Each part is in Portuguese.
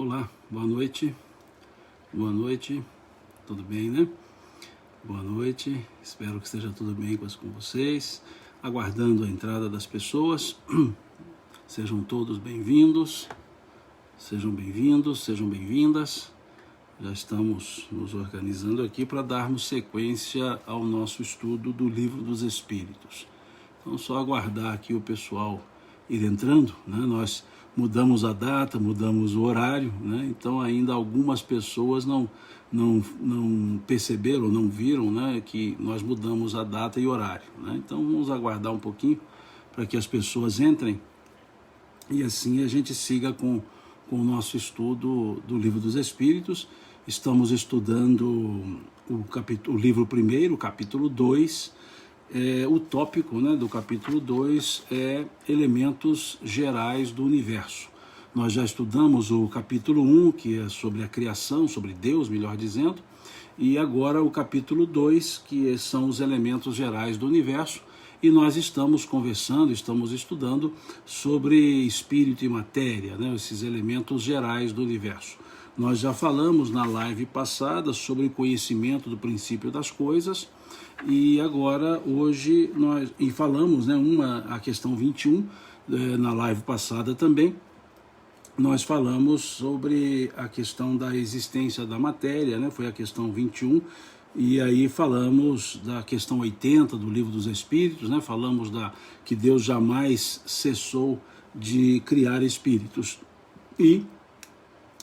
Olá, boa noite, tudo bem, né? Boa noite, espero que esteja tudo bem com vocês, aguardando a entrada das pessoas. Sejam todos bem-vindos, sejam bem-vindas. Já estamos nos organizando aqui para darmos sequência ao nosso estudo do Livro dos Espíritos. Então, só aguardar aqui o pessoal ir entrando, né? Nós mudamos a data, mudamos o horário, né? Então ainda algumas pessoas não perceberam, não viram, né, que nós mudamos a data e horário, né? Então vamos aguardar um pouquinho para que as pessoas entrem e assim a gente siga com o nosso estudo do Livro dos Espíritos. Estamos estudando o livro primeiro, o capítulo 2. O tópico, né, do capítulo 2 é elementos gerais do universo. Nós já estudamos o capítulo 1, que é sobre a criação, sobre Deus, melhor dizendo, e agora o capítulo 2, que são os elementos gerais do universo, e nós estamos conversando, estamos estudando sobre espírito e matéria, né, esses elementos gerais do universo. Nós já falamos na live passada sobre o conhecimento do princípio das coisas, e agora, hoje, nós falamos, né, a questão 21, na live passada também, nós falamos sobre a questão da existência da matéria, né, foi a questão 21, e aí falamos da questão 80 do Livro dos Espíritos, né, falamos que Deus jamais cessou de criar espíritos, e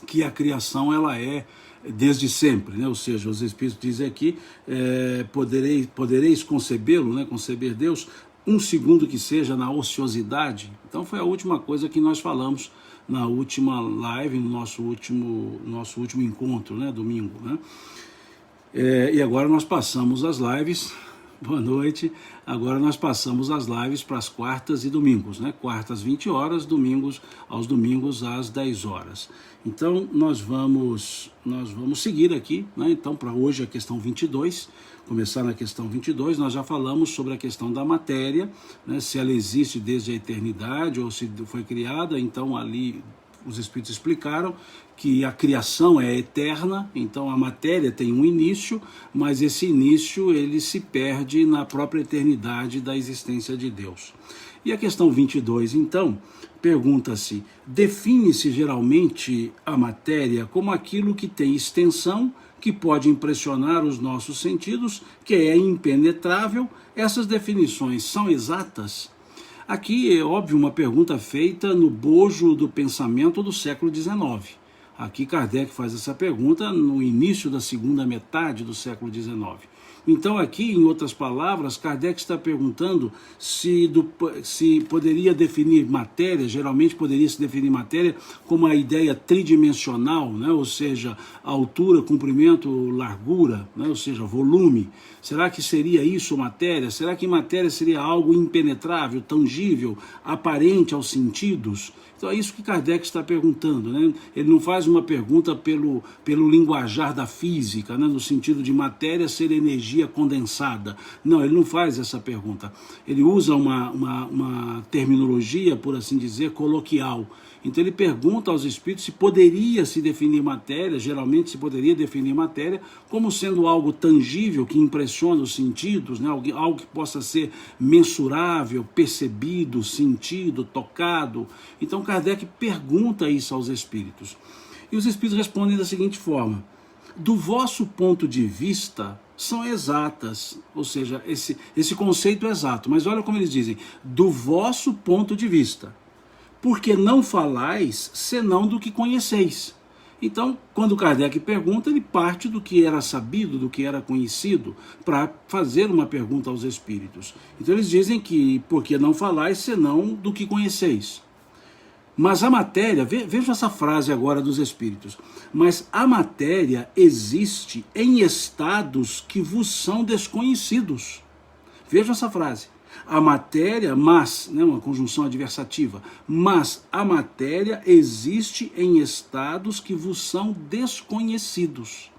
que a criação ela é desde sempre, né? Ou seja, os Espíritos dizem aqui, podereis concebê-lo, né? Conceber Deus, um segundo que seja na ociosidade. Então foi a última coisa que nós falamos na última live, no nosso último encontro, né? Domingo, né? E agora nós passamos as lives. Boa noite. Agora nós passamos as lives para as quartas e domingos, né? Quartas 20 horas, aos domingos às 10 horas. Então nós vamos seguir aqui, né? Então, para hoje a questão 22, começar na questão 22, nós já falamos sobre a questão da matéria, né? Se ela existe desde a eternidade ou se foi criada. Então ali os Espíritos explicaram que a criação é eterna, então a matéria tem um início, mas esse início ele se perde na própria eternidade da existência de Deus. E a questão 22, então, pergunta-se: define-se geralmente a matéria como aquilo que tem extensão, que pode impressionar os nossos sentidos, que é impenetrável? Essas definições são exatas? Aqui é óbvio uma pergunta feita no bojo do pensamento do século XIX. Aqui Kardec faz essa pergunta no início da segunda metade do século XIX. Então aqui, em outras palavras, Kardec está perguntando se poderia definir matéria, geralmente poderia se definir matéria como a ideia tridimensional, né? Ou seja, altura, comprimento, largura, né? Ou seja, volume. Será que seria isso matéria? Será que matéria seria algo impenetrável, tangível, aparente aos sentidos? Então é isso que Kardec está perguntando, né? Ele não faz uma pergunta pelo linguajar da física, né? No sentido de matéria ser energia condensada. Não, ele não faz essa pergunta. Ele usa uma terminologia, por assim dizer, coloquial. Então ele pergunta aos espíritos se poderia se definir matéria, geralmente se poderia definir matéria como sendo algo tangível, que impressiona os sentidos, né? Algo que possa ser mensurável, percebido, sentido, tocado. Então Kardec pergunta isso aos espíritos. E os espíritos respondem da seguinte forma: do vosso ponto de vista são exatas, ou seja, esse conceito é exato, mas olha como eles dizem: do vosso ponto de vista, porque não falais senão do que conheceis. Então, quando Kardec pergunta, ele parte do que era sabido, do que era conhecido, para fazer uma pergunta aos espíritos. Então eles dizem que porque não falais senão do que conheceis. Mas a matéria, veja essa frase agora dos espíritos: mas a matéria existe em estados que vos são desconhecidos. Veja essa frase. A matéria, mas, né, uma conjunção adversativa, mas a matéria existe em estados que vos são desconhecidos.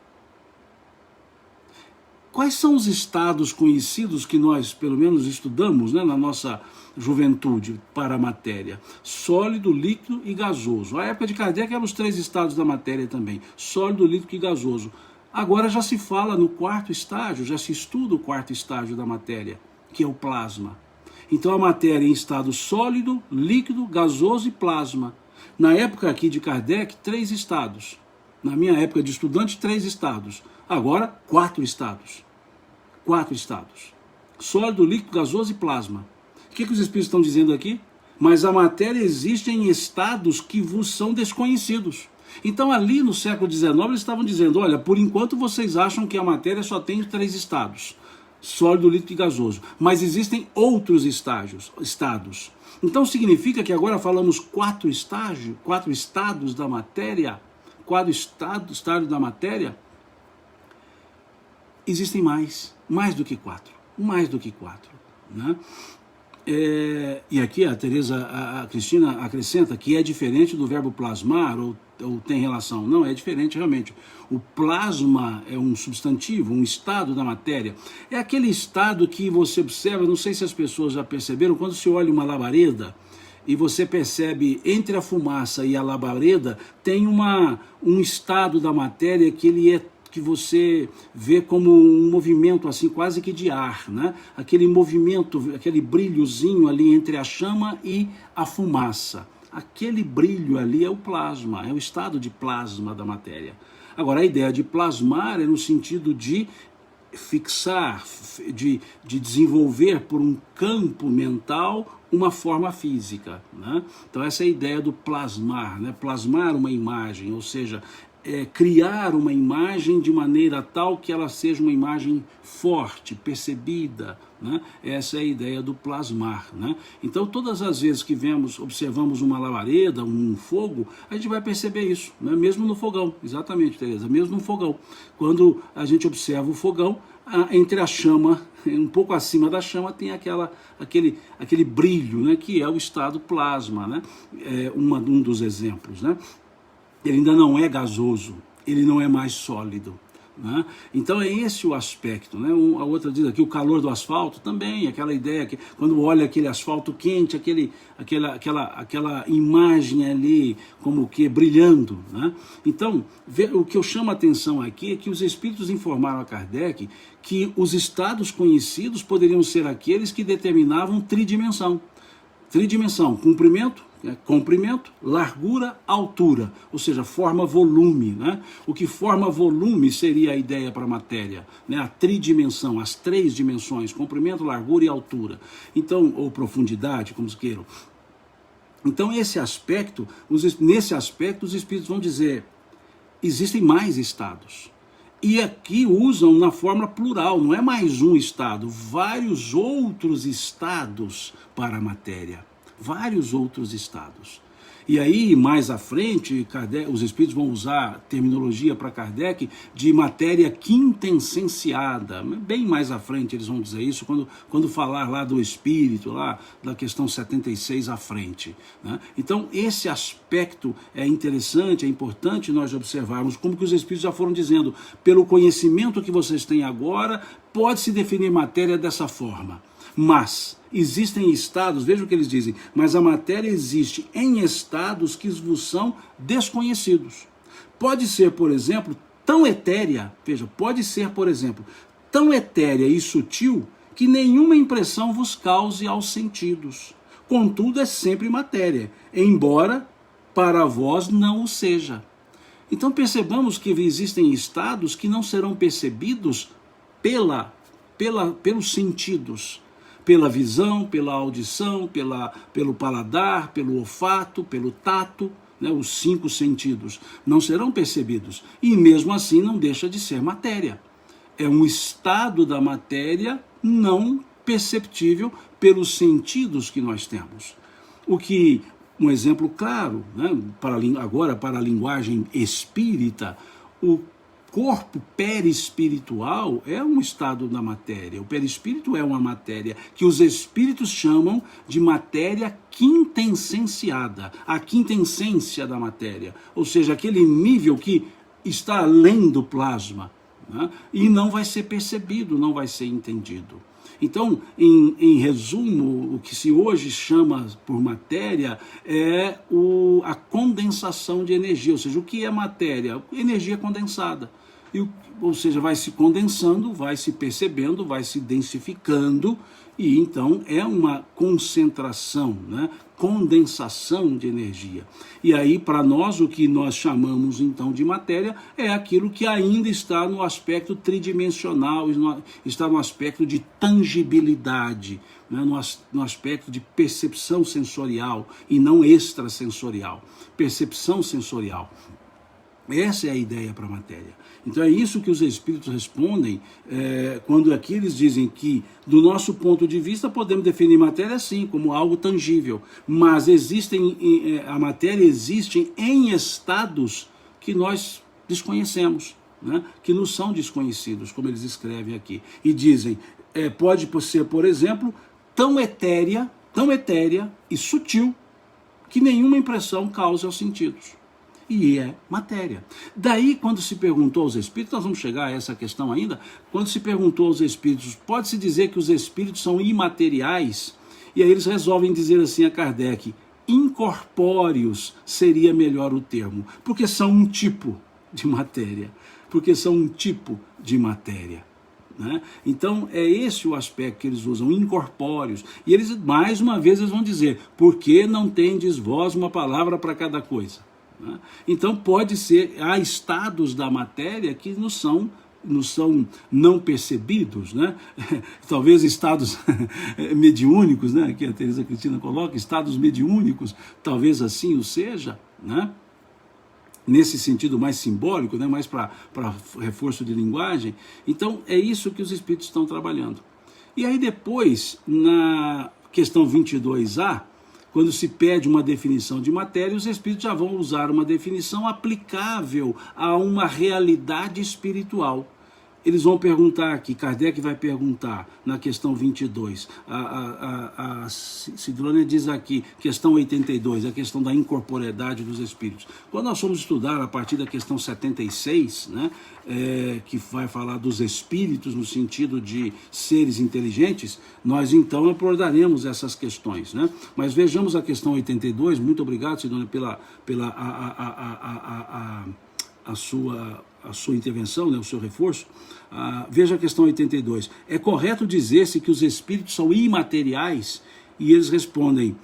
Quais são os estados conhecidos que nós, pelo menos, estudamos, né, na nossa juventude para a matéria? Sólido, líquido e gasoso. A época de Kardec eram os 3 estados da matéria também, sólido, líquido e gasoso. Agora já se fala no 4º estágio, já se estuda o 4º estágio da matéria, que é o plasma. Então a matéria em estado sólido, líquido, gasoso e plasma. Na época aqui de Kardec, 3 estados. Na minha época de estudante, 3 estados. Agora, 4 estados. 4 estados. Sólido, líquido, gasoso e plasma. O que os espíritos estão dizendo aqui? Mas a matéria existe em estados que vos são desconhecidos. Então ali no século XIX eles estavam dizendo, olha, por enquanto vocês acham que a matéria só tem 3 estados. Sólido, líquido e gasoso. Mas existem outros estados. Então significa que agora falamos 4 estados da matéria. 4 estados da matéria. Existem mais do que 4. Mais do que 4. Né? E aqui a Cristina acrescenta que é diferente do verbo plasmar ou tem relação. Não, é diferente realmente. O plasma é um substantivo, um estado da matéria. É aquele estado que você observa, não sei se as pessoas já perceberam, quando se olha uma labareda e você percebe entre a fumaça e a labareda, tem um estado da matéria que você vê como um movimento assim quase que de ar, né? Aquele movimento, aquele brilhozinho ali entre a chama e a fumaça. Aquele brilho ali é o plasma, é o estado de plasma da matéria. Agora, a ideia de plasmar é no sentido de fixar, de desenvolver por um campo mental uma forma física, né? Então essa é a ideia do plasmar, né? Plasmar uma imagem, ou seja, criar uma imagem de maneira tal que ela seja uma imagem forte, percebida, né? Essa é a ideia do plasmar, né? Então todas as vezes que observamos uma labareda, um fogo, a gente vai perceber isso, né? Mesmo no fogão, exatamente, Tereza, mesmo no fogão. Quando a gente observa o fogão, entre a chama, um pouco acima da chama, tem aquele brilho, né? Que é o estado plasma, né? Um dos exemplos, né? Ele ainda não é gasoso, ele não é mais sólido, né? Então é esse o aspecto, né? A outra diz aqui o calor do asfalto também, aquela ideia que quando olha aquele asfalto quente, aquela imagem ali como que brilhando, né? Então o que eu chamo a atenção aqui é que os espíritos informaram a Kardec que os estados conhecidos poderiam ser aqueles que determinavam tridimensão, comprimento, largura, altura, ou seja, forma volume, né? O que forma volume seria a ideia para a matéria, né? A tridimensão, as 3 dimensões, comprimento, largura e altura. Então, ou profundidade, como se queiram. Então, nesse aspecto, os espíritos vão dizer, existem mais estados. E aqui usam na forma plural, não é mais um estado, vários outros estados para a matéria. Vários outros estados. E aí, mais à frente, os espíritos vão usar terminologia para Kardec de matéria quintessenciada. Bem mais à frente eles vão dizer isso, quando falar lá do espírito, lá da questão 76 à frente, né? Então, esse aspecto é interessante, é importante nós observarmos, como que os espíritos já foram dizendo, pelo conhecimento que vocês têm agora, pode-se definir matéria dessa forma. Mas existem estados, veja o que eles dizem, mas a matéria existe em estados que vos são desconhecidos. Pode ser, por exemplo, tão etérea, tão etérea e sutil que nenhuma impressão vos cause aos sentidos. Contudo, é sempre matéria, embora para vós não o seja. Então percebamos que existem estados que não serão percebidos pelos sentidos, pela visão, pela audição, pelo paladar, pelo olfato, pelo tato, né, os 5 sentidos não serão percebidos. E mesmo assim não deixa de ser matéria. É um estado da matéria não perceptível pelos sentidos que nós temos. Um exemplo claro, né, agora para a linguagem espírita, o corpo perispiritual é um estado da matéria. O perispírito é uma matéria que os espíritos chamam de matéria quintessenciada, a quintessência da matéria, ou seja, aquele nível que está além do plasma, né? E não vai ser percebido, não vai ser entendido. Então, em resumo, o que se hoje chama por matéria é a condensação de energia, ou seja, o que é matéria? Energia condensada. Ou seja, vai se condensando, vai se percebendo, vai se densificando, e então é uma concentração, né? Condensação de energia. E aí, para nós, o que nós chamamos então de matéria é aquilo que ainda está no aspecto tridimensional, está no aspecto de tangibilidade, né? No aspecto de percepção sensorial e não extrasensorial. Percepção sensorial. Essa é a ideia para a matéria. Então é isso que os espíritos respondem quando aqui eles dizem que, do nosso ponto de vista, podemos definir matéria sim, como algo tangível, mas a matéria existe em estados que nós desconhecemos, né? Que nos são desconhecidos, como eles escrevem aqui. E dizem, pode ser, por exemplo, tão etérea e sutil que nenhuma impressão causa aos sentidos. E é matéria. Daí, quando se perguntou aos espíritos, nós vamos chegar a essa questão ainda, quando se perguntou aos espíritos, pode-se dizer que os espíritos são imateriais? E aí eles resolvem dizer assim a Kardec, incorpóreos seria melhor o termo, porque são um tipo de matéria. Né? Então é esse o aspecto que eles usam, incorpóreos. E eles, mais uma vez, eles vão dizer, por que não tendes vós uma palavra para cada coisa? Então pode ser, há estados da matéria que não são não percebidos, né? Talvez estados mediúnicos, né? Aqui a Teresa Cristina coloca, estados mediúnicos, talvez assim o seja, né? Nesse sentido mais simbólico, né? Mais para reforço de linguagem. Então é isso que os espíritos estão trabalhando. E aí depois, na questão 22A, quando se pede uma definição de matéria, os espíritos já vão usar uma definição aplicável a uma realidade espiritual. Eles vão perguntar aqui, Kardec vai perguntar na questão 22, a Sidrônia diz aqui, questão 82, a questão da incorporeidade dos espíritos. Quando nós formos estudar a partir da questão 76, né, que vai falar dos espíritos no sentido de seres inteligentes, nós então abordaremos essas questões, né? Mas vejamos a questão 82, muito obrigado, Sidrônia, pela a sua intervenção, né, o seu reforço. Veja a questão 82. É correto dizer-se que os espíritos são imateriais? E eles respondem,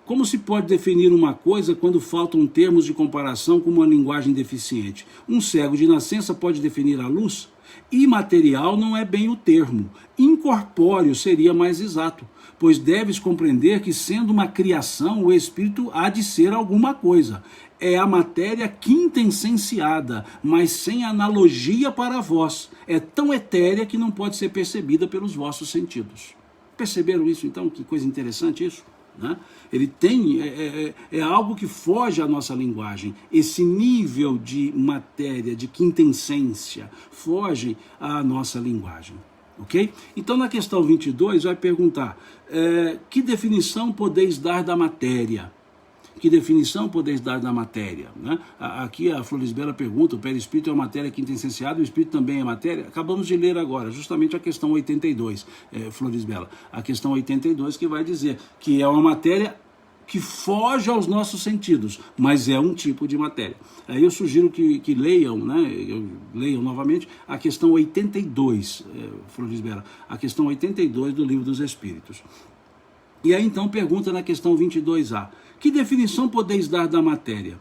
como se pode definir uma coisa quando faltam termos de comparação com uma linguagem deficiente? Um cego de nascença pode definir a luz? Imaterial não é bem o termo. Incorpóreo seria mais exato, pois deves compreender que, sendo uma criação, o espírito há de ser alguma coisa. É a matéria quintessenciada, mas sem analogia para vós. É tão etérea que não pode ser percebida pelos vossos sentidos. Perceberam isso então? Que coisa interessante isso, né? Ele tem, algo que foge à nossa linguagem. Esse nível de matéria, de quintessência, foge à nossa linguagem. Ok? Então na questão 22 vai perguntar, que definição podeis dar da matéria? Que definição podeis dar da matéria? Né? Aqui a Florisbela pergunta, o perispírito é uma matéria quintessenciada, o espírito também é matéria? Acabamos de ler agora, justamente a questão 82, Florisbela. A questão 82 que vai dizer que é uma matéria que foge aos nossos sentidos, mas é um tipo de matéria. Aí eu sugiro que leiam, né? Leiam novamente a questão 82, Florisbela, a questão 82 do Livro dos Espíritos. E aí então pergunta na questão 22A, que definição podeis dar da matéria?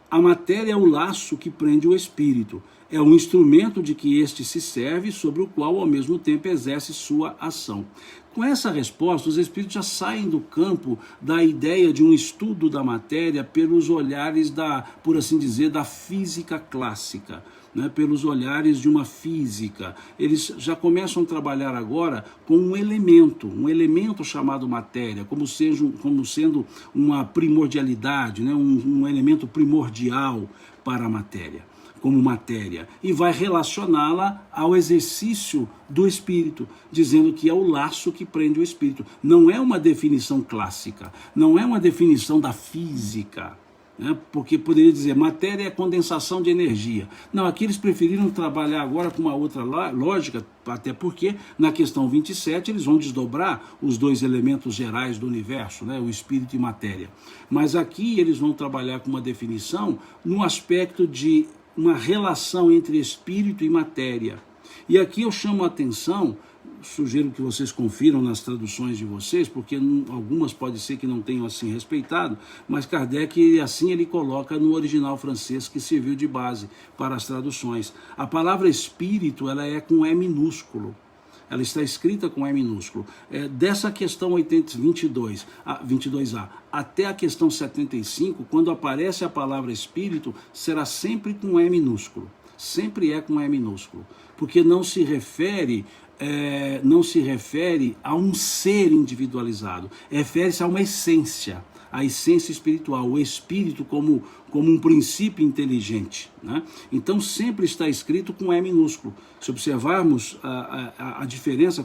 A matéria é o laço que prende o espírito, é o instrumento de que este se serve, sobre o qual ao mesmo tempo exerce sua ação. Com essa resposta, os espíritos já saem do campo da ideia de um estudo da matéria pelos olhares por assim dizer, da física clássica, né, pelos olhares de uma física. Eles já começam a trabalhar agora com um elemento chamado matéria, como sendo uma primordialidade, né, um elemento primordial para a matéria, como matéria, e vai relacioná-la ao exercício do espírito, dizendo que é o laço que prende o espírito. Não é uma definição clássica, não é uma definição da física, né? Porque poderia dizer, matéria é condensação de energia. Não, aqui eles preferiram trabalhar agora com uma outra lógica, até porque na questão 27 eles vão desdobrar os dois elementos gerais do universo, né? O espírito e matéria. Mas aqui eles vão trabalhar com uma definição no aspecto de uma relação entre espírito e matéria. E aqui eu chamo a atenção, sugiro que vocês confiram nas traduções de vocês, porque algumas pode ser que não tenham assim respeitado, mas Kardec, assim ele coloca no original francês, que serviu de base para as traduções. A palavra espírito, ela é com E minúsculo. Ela está escrita com E minúsculo. Dessa questão 22A até a questão 75, quando aparece a palavra espírito, será sempre com E minúsculo. Sempre é com E minúsculo. Porque não se refere a um ser individualizado. Refere-se a uma essência. A essência espiritual, o espírito como um princípio inteligente, né? Então sempre está escrito com E minúsculo. Se observarmos a diferença,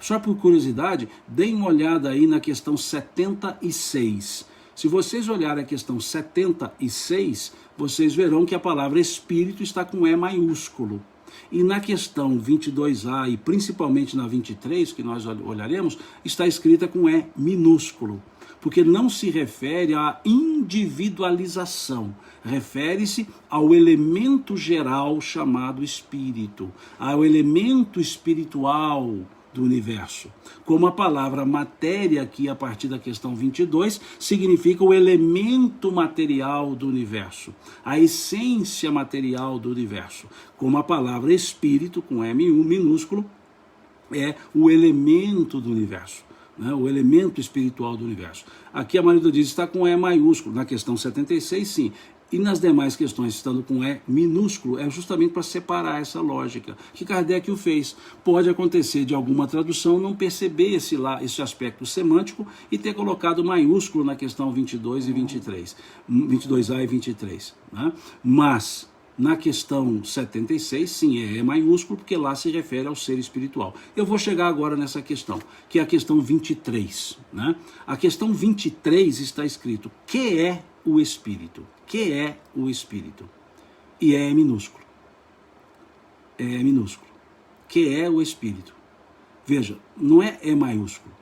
só por curiosidade, deem uma olhada aí na questão 76. Se vocês olharem a questão 76, vocês verão que a palavra espírito está com E maiúsculo. E na questão 22A e principalmente na 23, que nós olharemos, está escrita com E minúsculo. Porque não se refere à individualização, refere-se ao elemento geral chamado espírito, ao elemento espiritual do universo. Como a palavra matéria, aqui a partir da questão 22, significa o elemento material do universo, a essência material do universo. Como a palavra espírito, com M minúsculo, é o elemento do universo. O elemento espiritual do universo. Aqui a maioria diz está com E maiúsculo, na questão 76 sim, e nas demais questões estando com E minúsculo, é justamente para separar essa lógica, que Kardec o fez. Pode acontecer de alguma tradução não perceber esse aspecto semântico e ter colocado maiúsculo na questão 22 e 23, 22A e 23, né? Mas na questão 76, sim, é maiúsculo, porque lá se refere ao ser espiritual. Eu vou chegar agora nessa questão, que é a questão 23. Né? A questão 23 está escrito, que é o espírito? Que é o espírito? E é minúsculo. É minúsculo. Que é o espírito? Veja, não é E maiúsculo.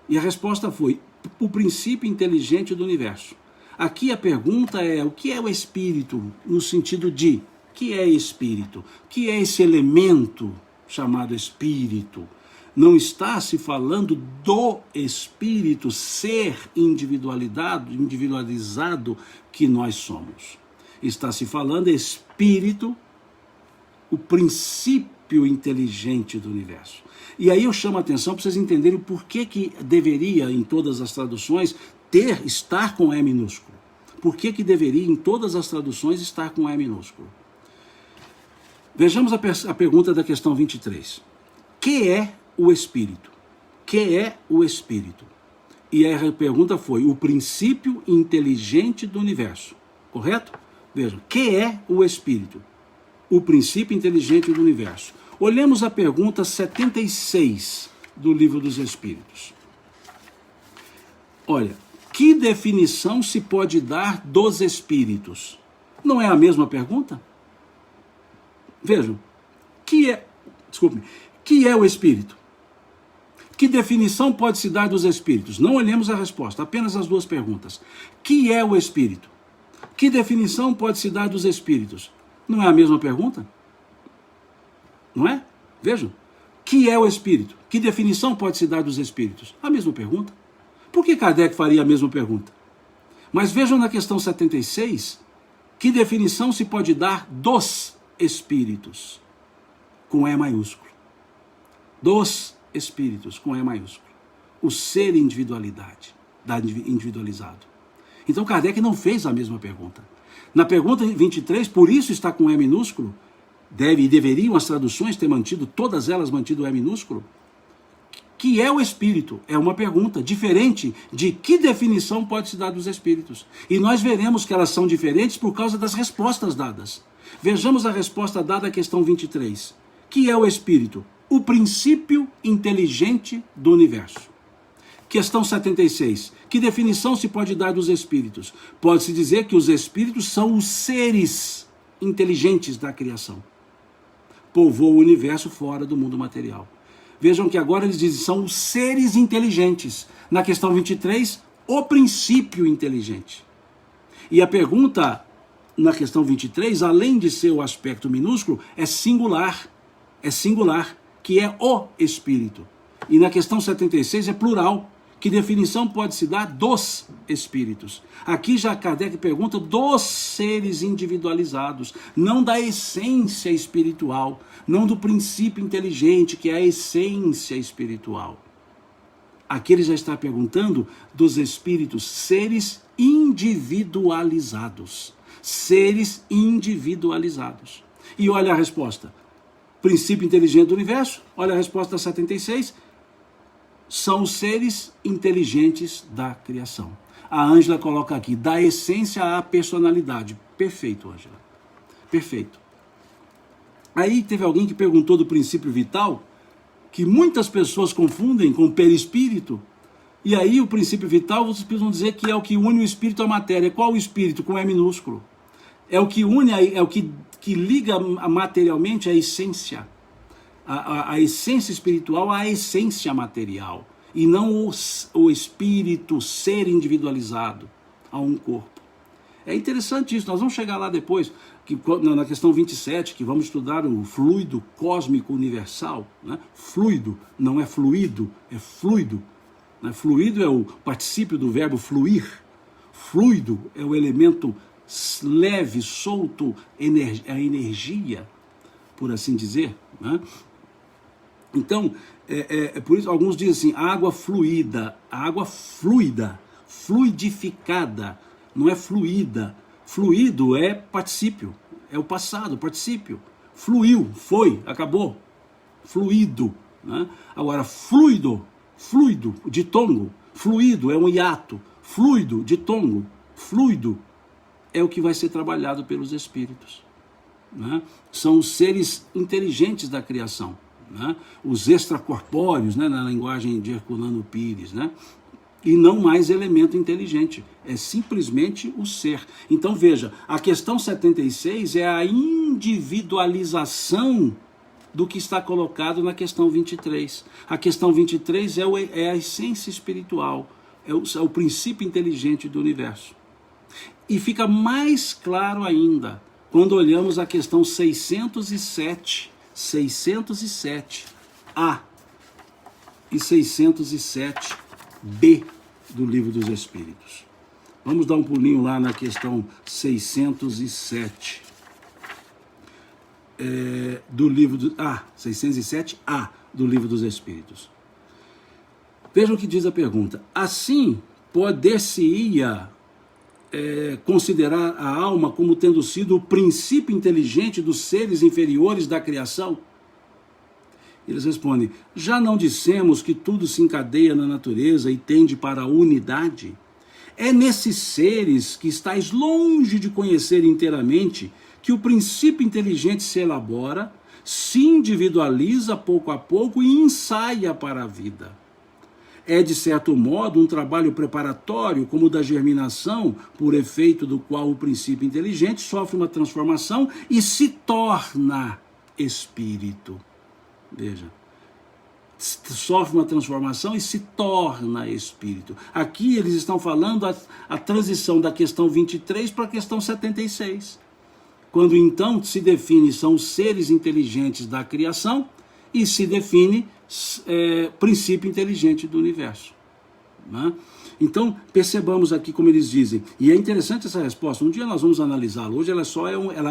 E a resposta foi, o princípio inteligente do universo. Aqui a pergunta é, o que é o espírito, no sentido de, o que é espírito? O que é esse elemento chamado espírito? Não está se falando do espírito, ser individualizado que nós somos. Está se falando espírito, o princípio inteligente do universo. E aí eu chamo a atenção para vocês entenderem o porquê que deveria, em todas as traduções, estar com E minúsculo. Por que deveria, em todas as traduções, estar com E minúsculo? Vejamos a pergunta da questão 23. Que é o espírito? Que é o espírito? E a pergunta foi, o princípio inteligente do universo. Correto? Vejam, que é o espírito? O princípio inteligente do universo. Olhemos a pergunta 76 do Livro dos Espíritos. Olha, que definição se pode dar dos espíritos? Não é a mesma pergunta? Vejam, que é o espírito? Que definição pode se dar dos espíritos? Não olhemos a resposta, apenas as duas perguntas. Que é o espírito? Que definição pode se dar dos espíritos? Não é a mesma pergunta? Não é? Vejam, que é o espírito? Que definição pode se dar dos espíritos? A mesma pergunta. Por que Kardec faria a mesma pergunta? Mas vejam na questão 76, que definição se pode dar dos espíritos? Com E maiúsculo. Dos espíritos, com E maiúsculo. O ser individualizado. Então Kardec não fez a mesma pergunta. Na pergunta 23, por isso está com E minúsculo, deveriam as traduções ter mantido, todas elas mantido o E minúsculo? Que é o espírito? É uma pergunta diferente de que definição pode se dar dos espíritos. E nós veremos que elas são diferentes por causa das respostas dadas. Vejamos a resposta dada à questão 23. Que é o espírito? O princípio inteligente do universo. Questão 76. Que definição se pode dar dos espíritos? Pode-se dizer que os espíritos são os seres inteligentes da criação. Povoam o universo fora do mundo material. Vejam que agora eles dizem, são os seres inteligentes. Na questão 23, o princípio inteligente. E a pergunta na questão 23, além de ser o aspecto minúsculo, é singular, que é o espírito. E na questão 76 é plural. Que definição pode se dar dos espíritos? Aqui já Kardec pergunta dos seres individualizados, não da essência espiritual, não do princípio inteligente, que é a essência espiritual. Aqui ele já está perguntando dos espíritos, seres individualizados. Seres individualizados. E olha a resposta. Princípio inteligente do universo, olha a resposta 76. São os seres inteligentes da criação. A Ângela coloca aqui, da essência à personalidade. Perfeito, Ângela. Perfeito. Aí teve alguém que perguntou do princípio vital, que muitas pessoas confundem com perispírito. E aí o princípio vital, vocês precisam dizer que é o que une o espírito à matéria. Qual o espírito? Com E minúsculo. É o que une, é o que liga materialmente a essência. A essência espiritual à essência material, e não o espírito ser individualizado a um corpo. É interessante isso, nós vamos chegar lá depois, que, na questão 27, que vamos estudar o fluido cósmico universal. Né? Fluido não é fluido, é fluido. Né? Fluido é o particípio do verbo fluir. Fluido é o elemento leve, solto, a energia, por assim dizer. Né? Então, por isso alguns dizem assim, água fluida, fluidificada, não é fluida. Fluido é particípio, é o passado, particípio. Fluiu, foi, acabou. Fluido. Né? Agora, fluido, ditongo. Fluido é um hiato. Fluido, ditongo. Fluido é o que vai ser trabalhado pelos espíritos. Né? São os seres inteligentes da criação. Né? Os extracorpóreos, né? Na linguagem de Herculano Pires, né? E não mais elemento inteligente, é simplesmente o ser. Então veja, a questão 76 é a individualização do que está colocado na questão 23. A questão 23 é a essência espiritual, é o princípio inteligente do universo. E fica mais claro ainda quando olhamos a questão 607A e 607B do Livro dos Espíritos. Vamos dar um pulinho lá na questão 607 do livro 607A do Livro dos Espíritos. Vejam o que diz a pergunta. Assim, poder-se-ia considerar a alma como tendo sido o princípio inteligente dos seres inferiores da criação? Eles respondem, já não dissemos que tudo se encadeia na natureza e tende para a unidade? É nesses seres que estáis longe de conhecer inteiramente que o princípio inteligente se elabora, se individualiza pouco a pouco e ensaia para a vida. É, de certo modo, um trabalho preparatório, como o da germinação, por efeito do qual o princípio inteligente sofre uma transformação e se torna espírito. Veja, sofre uma transformação e se torna espírito. Aqui eles estão falando a transição da questão 23 para a questão 76. Quando então se define são os seres inteligentes da criação e se define princípio inteligente do universo. Né? Então, percebamos aqui como eles dizem, e é interessante essa resposta, um dia nós vamos analisá-la, hoje ela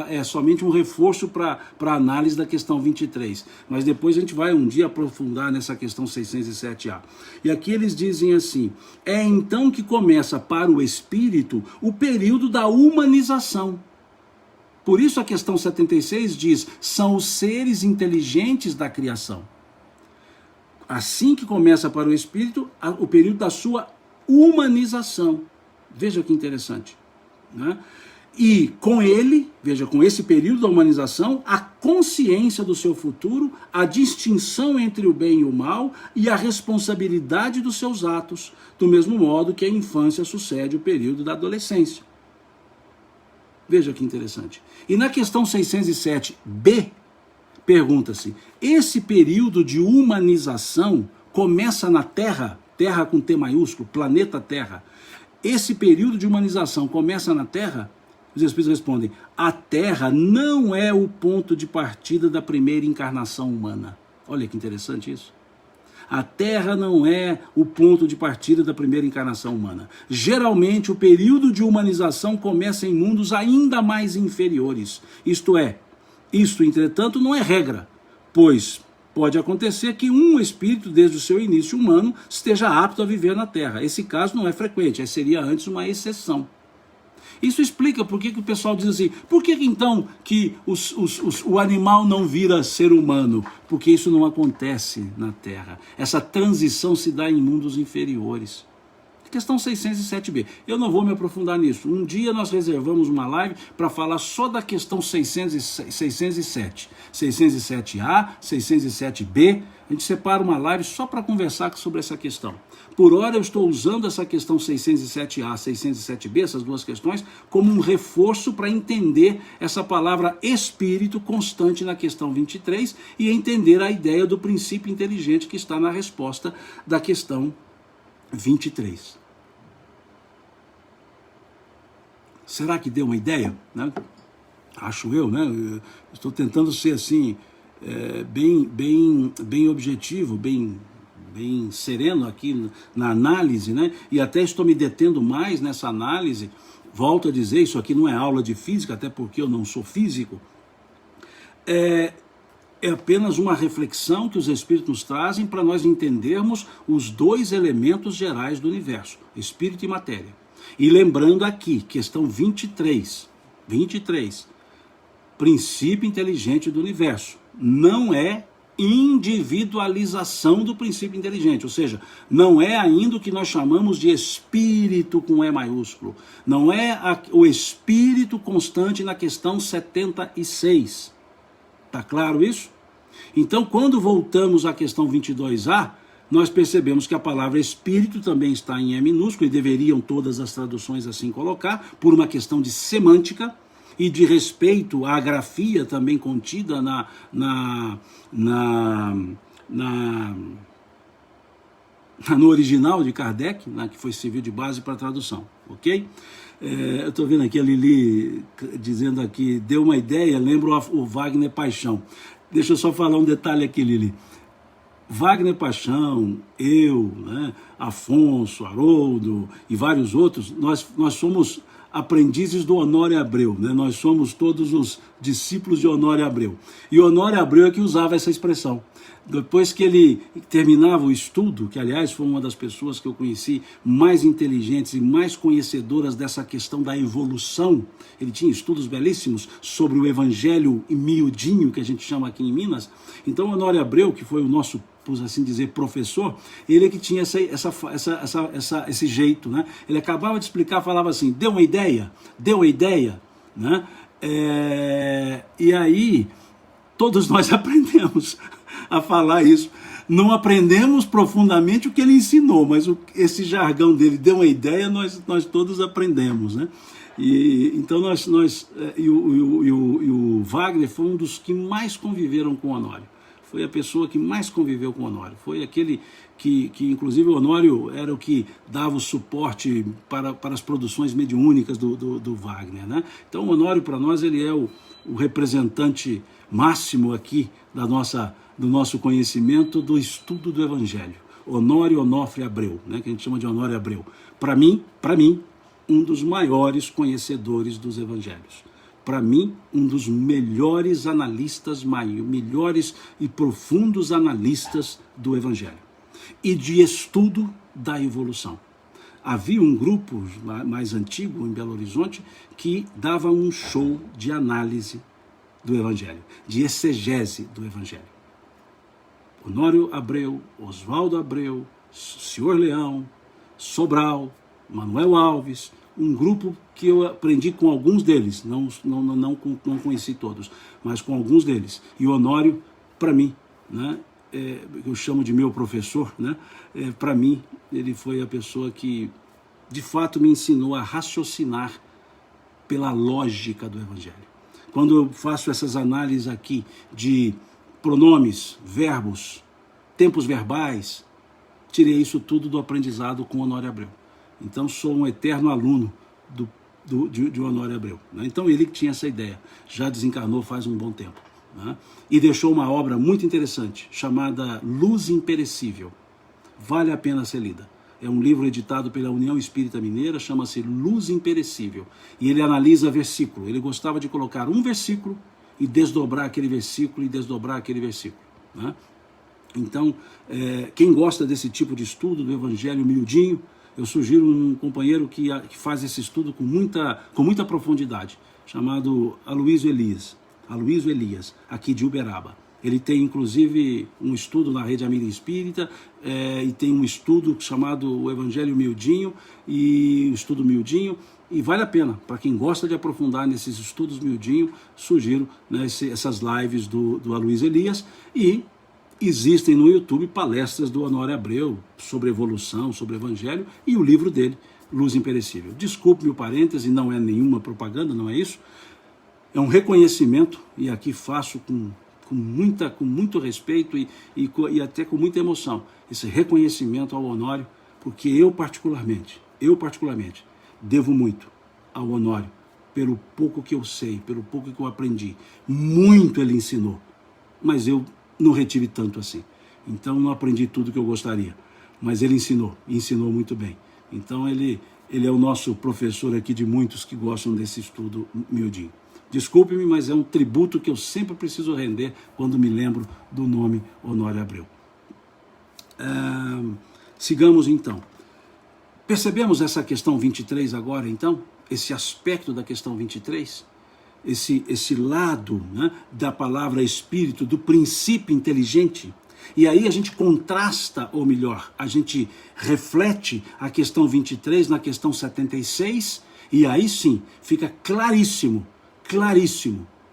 é somente um reforço para a análise da questão 23, mas depois a gente vai um dia aprofundar nessa questão 607A. E aqui eles dizem assim, é então que começa para o espírito o período da humanização. Por isso a questão 76 diz, são os seres inteligentes da criação. Assim que começa para o espírito o período da sua humanização. Veja que interessante. Né? E com ele, veja, com esse período da humanização, a consciência do seu futuro, a distinção entre o bem e o mal e a responsabilidade dos seus atos, do mesmo modo que a infância sucede o período da adolescência. Veja que interessante. E na questão 607b, pergunta-se, esse período de humanização começa na Terra, Terra com T maiúsculo, planeta Terra, esse período de humanização começa na Terra? Os Espíritos respondem, a Terra não é o ponto de partida da primeira encarnação humana. Olha que interessante isso. A Terra não é o ponto de partida da primeira encarnação humana. Geralmente, o período de humanização começa em mundos ainda mais inferiores. Isto, entretanto, não é regra, pois pode acontecer que um espírito, desde o seu início humano, esteja apto a viver na Terra. Esse caso não é frequente, seria antes uma exceção. Isso explica por que o pessoal diz assim, por que então que o animal não vira ser humano? Porque isso não acontece na Terra. Essa transição se dá em mundos inferiores. Questão 607b. Eu não vou me aprofundar nisso. Um dia nós reservamos uma live para falar só da questão 607. 607a, 607b. A gente separa uma live só para conversar sobre essa questão. Por hora eu estou usando essa questão 607a, 607b, essas duas questões, como um reforço para entender essa palavra espírito constante na questão 23 e entender a ideia do princípio inteligente que está na resposta da questão 23. Será que deu uma ideia? Né? Acho eu, né? Eu estou tentando ser assim, bem objetivo, bem sereno aqui na análise, né? E até estou me detendo mais nessa análise. Volto a dizer, isso aqui não é aula de física, até porque eu não sou físico. É apenas uma reflexão que os Espíritos nos trazem para nós entendermos os dois elementos gerais do universo, espírito e matéria. E lembrando aqui, questão 23, princípio inteligente do universo, não é individualização do princípio inteligente, ou seja, não é ainda o que nós chamamos de espírito com E maiúsculo, não é o espírito constante na questão 76. Está claro isso? Então, quando voltamos à questão 22A, nós percebemos que a palavra espírito também está em E minúsculo, e deveriam todas as traduções assim colocar, por uma questão de semântica e de respeito à grafia também contida no original de Kardec, né, que foi servir de base para a tradução, ok? Eu estou vendo aqui a Lili dizendo aqui, deu uma ideia, lembro o Wagner Paixão. Deixa eu só falar um detalhe aqui, Lili. Wagner Paixão, eu, né, Afonso, Haroldo e vários outros, nós somos aprendizes do Honório Abreu, né? Nós somos todos os discípulos de Honório Abreu. E Honório Abreu é que usava essa expressão. Depois que ele terminava o estudo, que aliás foi uma das pessoas que eu conheci mais inteligentes e mais conhecedoras dessa questão da evolução, ele tinha estudos belíssimos sobre o evangelho miudinho, que a gente chama aqui em Minas. Então Honório Abreu, que foi o nosso, por assim dizer, professor, ele é que tinha esse jeito, né? Ele acabava de explicar, falava assim, deu uma ideia, né? E aí, todos nós aprendemos a falar isso. Não aprendemos profundamente o que ele ensinou, mas esse jargão dele, deu uma ideia, nós todos aprendemos, né? Então o Wagner foi um dos que mais conviveram com o Honório. Foi a pessoa que mais conviveu com o Honório. Foi aquele que inclusive, o Honório era o que dava o suporte para as produções mediúnicas do Wagner, né? Então, o Honório, para nós, ele é o representante máximo aqui do nosso conhecimento do estudo do Evangelho. Honório Onofre Abreu, né? Que a gente chama de Honório Abreu. Para mim, um dos maiores conhecedores dos Evangelhos. Para mim, um dos melhores analistas, melhores e profundos analistas do Evangelho e de estudo da evolução. Havia um grupo mais antigo em Belo Horizonte que dava um show de análise do Evangelho, de exegese do Evangelho. Honório Abreu, Oswaldo Abreu, Senhor Leão, Sobral, Manuel Alves, um grupo que eu aprendi com alguns deles, não conheci todos, mas com alguns deles. E o Honório, para mim, né, eu chamo de meu professor, né, para mim, ele foi a pessoa que, de fato, me ensinou a raciocinar pela lógica do Evangelho. Quando eu faço essas análises aqui de pronomes, verbos, tempos verbais, tirei isso tudo do aprendizado com Honório Abreu. Então sou um eterno aluno de Honório Abreu. Né? Então ele que tinha essa ideia, já desencarnou faz um bom tempo. Né? E deixou uma obra muito interessante, chamada Luz Imperecível. Vale a pena ser lida. É um livro editado pela União Espírita Mineira, chama-se Luz Imperecível. E ele analisa versículo. Ele gostava de colocar um versículo e desdobrar aquele versículo e desdobrar aquele versículo. Né? Então, quem gosta desse tipo de estudo do Evangelho miudinho, eu sugiro um companheiro que faz esse estudo com muita profundidade, chamado Aloysio Elias, aqui de Uberaba. Ele tem, inclusive, um estudo na Rede Amiga Espírita, e tem um estudo chamado O Evangelho Miudinho, e o estudo miudinho, e vale a pena, para quem gosta de aprofundar nesses estudos miudinho, sugiro, né, essas lives do Aloysio Elias, e existem no YouTube palestras do Honório Abreu sobre evolução, sobre evangelho, e o livro dele, Luz Imperecível. Desculpe-me o parêntese, não é nenhuma propaganda, não é isso. É um reconhecimento, e aqui faço com muito respeito e até com muita emoção, esse reconhecimento ao Honório, porque eu particularmente, devo muito ao Honório, pelo pouco que eu sei, pelo pouco que eu aprendi. Muito ele ensinou, mas eu não retive tanto assim. Então não aprendi tudo que eu gostaria, mas ele ensinou muito bem. Então ele é o nosso professor aqui de muitos que gostam desse estudo miudinho. Desculpe-me, mas é um tributo que eu sempre preciso render quando me lembro do nome Honório Abreu. Sigamos então. Percebemos essa questão 23 agora, então? Esse aspecto da questão 23? Esse lado, né, da palavra espírito, do princípio inteligente. E aí a gente contrasta, ou melhor, a gente reflete a questão 23 na questão 76, e aí sim fica claríssimo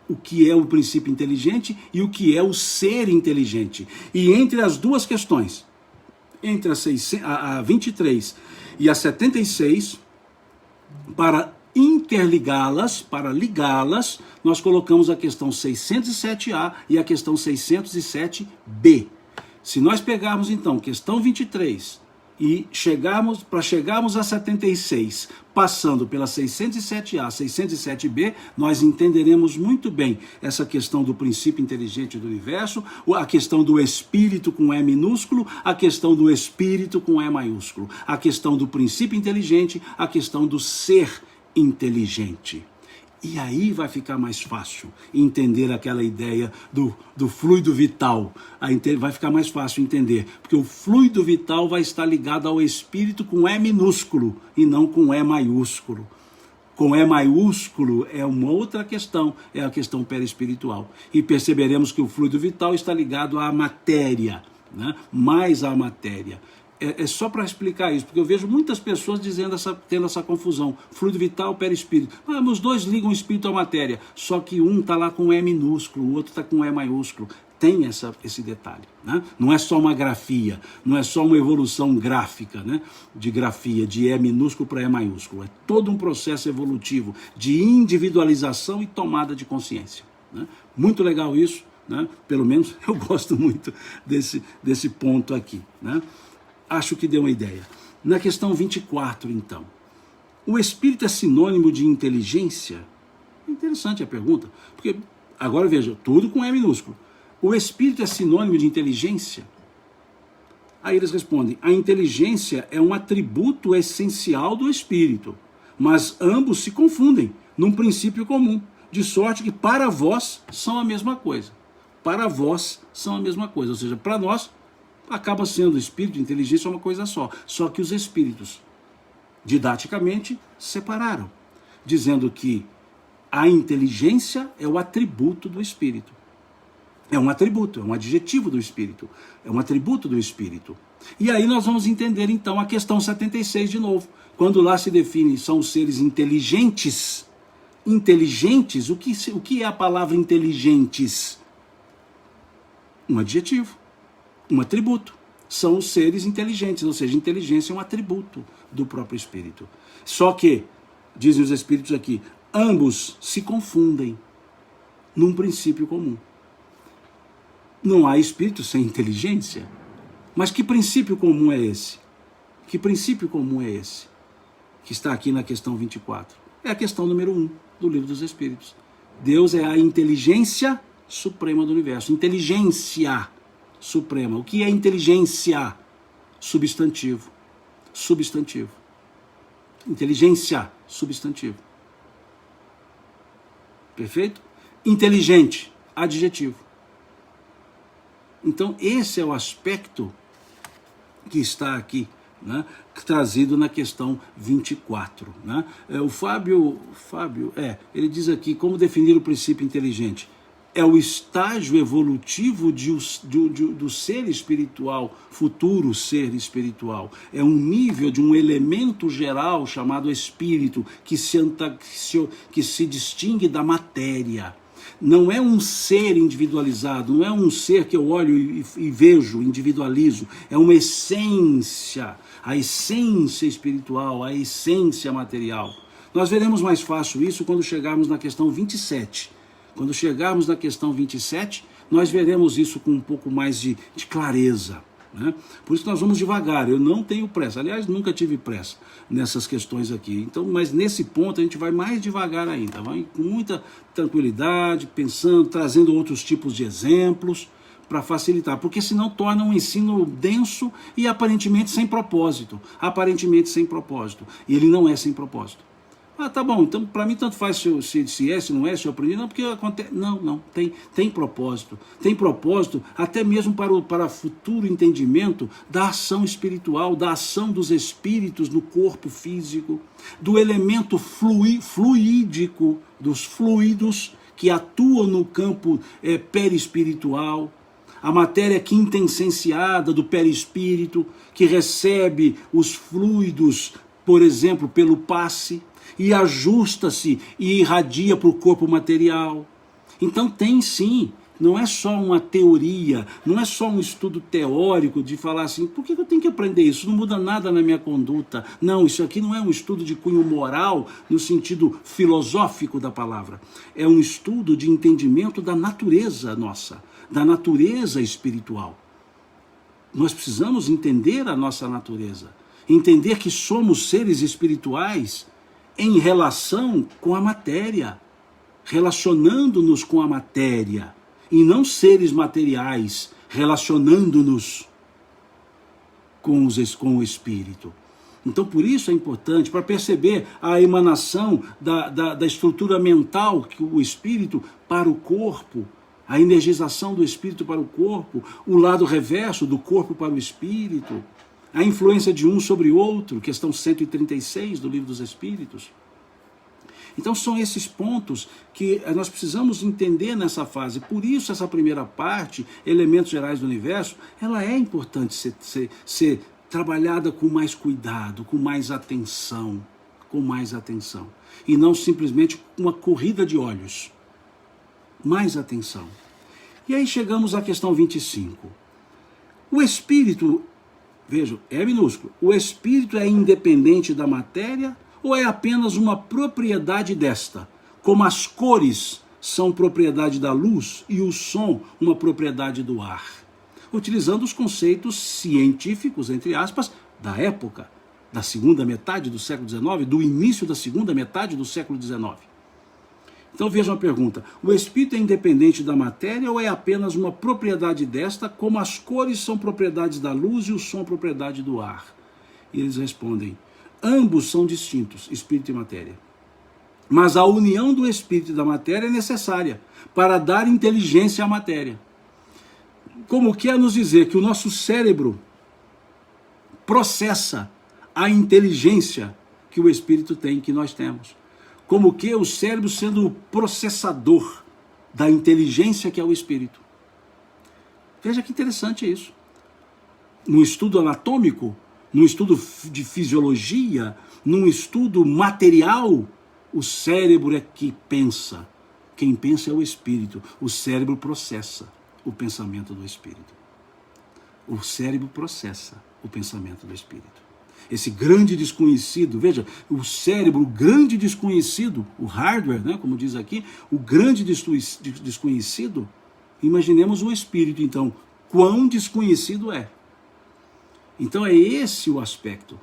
o que é o princípio inteligente e o que é o ser inteligente. E entre as duas questões, entre a 23 e a 76, para interligá-las, para ligá-las, nós colocamos a questão 607A e a questão 607B. Se nós pegarmos então questão 23 e chegarmos a 76, passando pela 607A, 607B, nós entenderemos muito bem essa questão do princípio inteligente do universo, a questão do espírito com E minúsculo, a questão do espírito com E maiúsculo, a questão do princípio inteligente, a questão do ser inteligente. E aí vai ficar mais fácil entender aquela ideia do fluido vital. Vai ficar mais fácil entender, porque o fluido vital vai estar ligado ao espírito com E minúsculo e não com E maiúsculo. Com E maiúsculo é uma outra questão, é a questão perispiritual. E perceberemos que o fluido vital está ligado à matéria, né? Mais à matéria. É só para explicar isso, porque eu vejo muitas pessoas tendo essa confusão, fluido vital, perispírito. Mas os dois ligam o espírito à matéria, só que um está lá com E minúsculo, o outro está com E maiúsculo. Tem esse detalhe, né? Não é só uma grafia, não é só uma evolução gráfica, né? De grafia, de E minúsculo para E maiúsculo. É todo um processo evolutivo de individualização e tomada de consciência, né? Muito legal isso, né? Pelo menos eu gosto muito desse ponto aqui, né? Acho que deu uma ideia. Na questão 24, então. O espírito é sinônimo de inteligência? Interessante a pergunta. Porque, agora veja, tudo com E minúsculo. O espírito é sinônimo de inteligência? Aí eles respondem, a inteligência é um atributo essencial do espírito, mas ambos se confundem num princípio comum, de sorte que para vós são a mesma coisa. Para vós são a mesma coisa, ou seja, para nós acaba sendo espírito e inteligência uma coisa só que os espíritos didaticamente separaram, dizendo que a inteligência é o atributo do espírito É um atributo, é um adjetivo do Espírito, é um atributo do Espírito. E aí nós vamos entender então a questão 76 de novo, quando lá se define, são os seres inteligentes. Inteligentes, o que é a palavra inteligentes? Um adjetivo, um atributo. São os seres inteligentes, ou seja, inteligência é um atributo do próprio Espírito. Só que, dizem os Espíritos aqui, ambos se confundem num princípio comum. Não há Espírito sem inteligência. Mas que princípio comum é esse? Que princípio comum é esse? Que está aqui na questão 24. É a questão número 1 do Livro dos Espíritos. Deus é a inteligência suprema do universo. Inteligência suprema. O que é inteligência? Substantivo. Substantivo. Inteligência, substantivo. Perfeito? Inteligente, adjetivo. Então, esse é o aspecto que está aqui, né, trazido na questão 24. Né? O Fábio, ele diz aqui, como definir o princípio inteligente? É o estágio evolutivo do ser espiritual, futuro ser espiritual. É um nível de um elemento geral chamado espírito, que se distingue da matéria. Não é um ser individualizado, não é um ser que eu olho e vejo, individualizo. É uma essência, a essência espiritual, a essência material. Nós veremos mais fácil isso quando chegarmos na questão 27. Quando chegarmos na questão 27, nós veremos isso com um pouco mais de clareza. Né? Por isso nós vamos devagar, eu não tenho pressa, aliás nunca tive pressa nessas questões aqui, então, mas nesse ponto a gente vai mais devagar ainda, vai com muita tranquilidade, pensando, trazendo outros tipos de exemplos para facilitar, porque senão torna um ensino denso e aparentemente sem propósito, e ele não é sem propósito. Ah, tá bom, então para mim tanto faz se é, se não é, se eu aprendi, não, porque acontece. Não, tem propósito. Tem propósito até mesmo para futuro entendimento da ação espiritual, da ação dos espíritos no corpo físico, do elemento fluídico, dos fluidos que atuam no campo perispiritual, a matéria quintessenciada do perispírito, que recebe os fluidos, por exemplo, pelo passe, e ajusta-se e irradia para o corpo material. Então tem sim, não é só uma teoria, não é só um estudo teórico de falar assim, por que eu tenho que aprender isso? Não muda nada na minha conduta. Não, isso aqui não é um estudo de cunho moral no sentido filosófico da palavra. É um estudo de entendimento da natureza nossa, da natureza espiritual. Nós precisamos entender a nossa natureza, entender que somos seres espirituais em relação com a matéria, relacionando-nos com a matéria, e não seres materiais, relacionando-nos com o Espírito. Então, por isso é importante, para perceber a emanação da estrutura mental que o Espírito para o corpo, a energização do Espírito para o corpo, o lado reverso do corpo para o Espírito, a influência de um sobre o outro, questão 136 do Livro dos Espíritos. Então são esses pontos que nós precisamos entender nessa fase. Por isso essa primeira parte, elementos gerais do universo, ela é importante ser trabalhada com mais cuidado, com mais atenção. E não simplesmente uma corrida de olhos. Mais atenção. E aí chegamos à questão 25. O espírito, vejam, é minúsculo. O espírito é independente da matéria ou é apenas uma propriedade desta? Como as cores são propriedade da luz e o som uma propriedade do ar. Utilizando os conceitos científicos, entre aspas, da época, da segunda metade do século XIX, do início da segunda metade do século XIX. Então veja uma pergunta, o espírito é independente da matéria ou é apenas uma propriedade desta, como as cores são propriedades da luz e o som propriedade do ar? E eles respondem, ambos são distintos, espírito e matéria. Mas a união do espírito e da matéria é necessária para dar inteligência à matéria. Como quer nos dizer que o nosso cérebro processa a inteligência que o espírito tem, que nós temos. Como que o cérebro sendo o processador da inteligência que é o espírito. Veja que interessante isso. Num estudo anatômico, num estudo de fisiologia, num estudo material, o cérebro é que pensa. Quem pensa é o espírito. O cérebro processa o pensamento do espírito. O cérebro processa o pensamento do espírito. Esse grande desconhecido, veja, o cérebro, o grande desconhecido, o hardware, né, como diz aqui, o grande desconhecido, imaginemos o espírito, então, quão desconhecido é. Então é esse o aspecto.